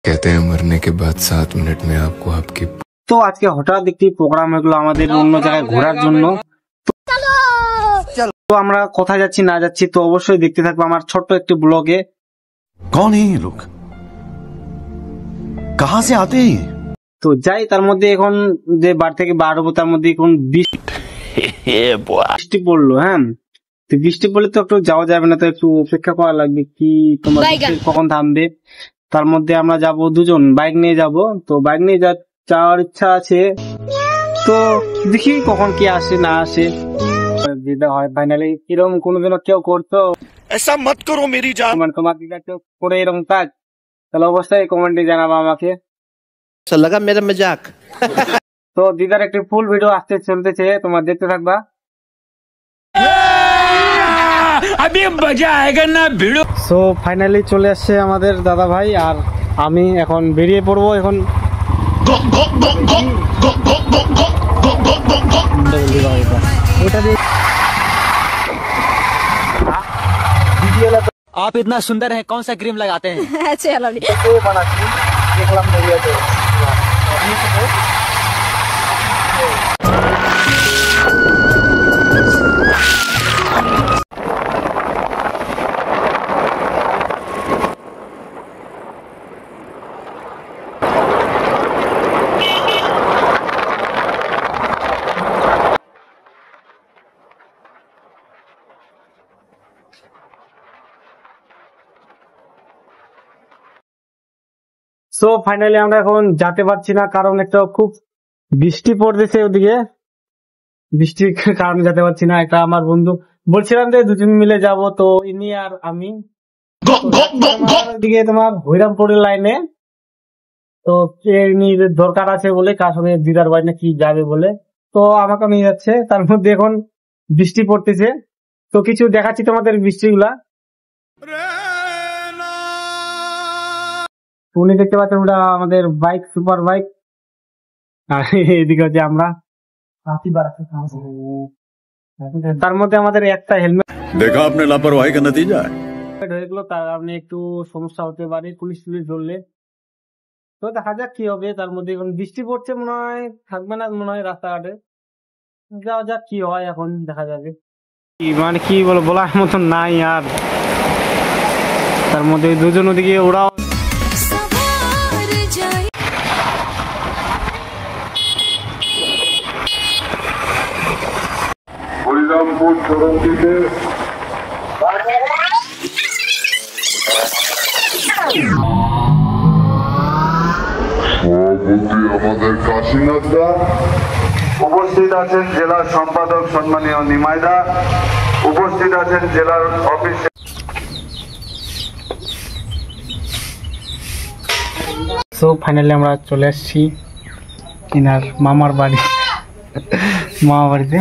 कहते हैं मरने के बाद 7 मिनट में आपको आपकी তো আজকে হঠাৎ একটি প্রোগ্রাম হলো আমাদের অন্য জায়গায় ঘোরার জন্য। তো আমরা কোথায় যাচ্ছি না যাচ্ছি তো অবশ্যই দেখতে থাকবো আমার ছোট্ট একটি ব্লগে। कौन है ये लोग, कहां से आते हैं? তো যাই, তার মধ্যে এখন যে বাড়ি থেকে বার হবো তার মধ্যে এখন বৃষ্টি পড়লো। হ্যাঁ, তো বৃষ্টি পড়লে তো একটু যাওয়া যাবে না, তো একটু অপেক্ষা করা লাগবে কি তোমার কখন থামবে। তার মধ্যে আমরা যাব দুজন, বাইক নিয়ে যাব। তো বাইক নিয়ে যাওয়ার ইচ্ছা আছে, তো দেখি কখন কি আসে না আসে। দিদা হয় ফাইনালি এরকম কোনোদিন কেউ করতো ऐसा मत करो मेरी जान। মানে তোমার দিদা কেউ করে এরকম কাজ, তাহলে অবশ্যই কমেন্টে জানাবো আমাকে। लगा मेरा मजाक। তো দিদার একটি ফুল ভিডিও আসতে চলতেছে, তোমার দেখতে থাকবা। अभी मजा आएगा ना भिड़ो। সো ফাইনালি চলে আসছে আমাদের দাদা ভাই আর আমি, এখন বেরিয়ে পড়বো। এখন आप इतना सुंदर है, कौन सा क्रीम लगाते हैं? সো ফাইনালি আমরা এখন যেতে পারছি না, কারণ একটা খুব বৃষ্টি পড়তেছে ওদিকে। বৃষ্টির কারণে যেতে পারছি না। একটা আমার বন্ধু বলছিলাম যে দুজন মিলে যাব, তো ইনি আর আমি দিকে তোমার হরিরামপুরের লাইনে। তো দরকার আছে বলে কার সঙ্গে দিদার বাড়ি না কি যাবে বলে, তো আমাকে নিয়ে যাচ্ছে। তার মধ্যে এখন বৃষ্টি পড়তেছে, তো কিছু দেখাচ্ছি তোমাদের বৃষ্টিগুলা। উনি দেখতে পাচ্ছেন ওটা আমাদের বাইক, সুপার বাইক। আর এদিকে হচ্ছে আমরা। তার মধ্যে আমাদের একটা হেলমেট देखा आपने लापरवाही का नतीजा है। হয়ে গেলো, তার কারণে একটু সমস্যা হতে পারে পুলিশ ধরলে। তো দেখা যাক কি হবে। তার মধ্যে এখন বৃষ্টি পড়ছে, মনে হয় থাকবে না মনে হয় রাস্তাঘাটে। যাওয়া যাক কি হয়, এখন দেখা যাবে। মানে কি বলার মতন নাই আর। তার মধ্যে দুজন ওদিকে ওরাও হরিরামপুর চরমটিতে সভাপতি আমাদের কাশীনাথ দা, উপস্থিত আছেন জেলার সম্পাদক সম্মানীয় নিমাই দা, উপস্থিত আছেন জেলার অফিস। সো ফাইনালি আমরা চলে আসছি কিনার মামার বাড়িতে।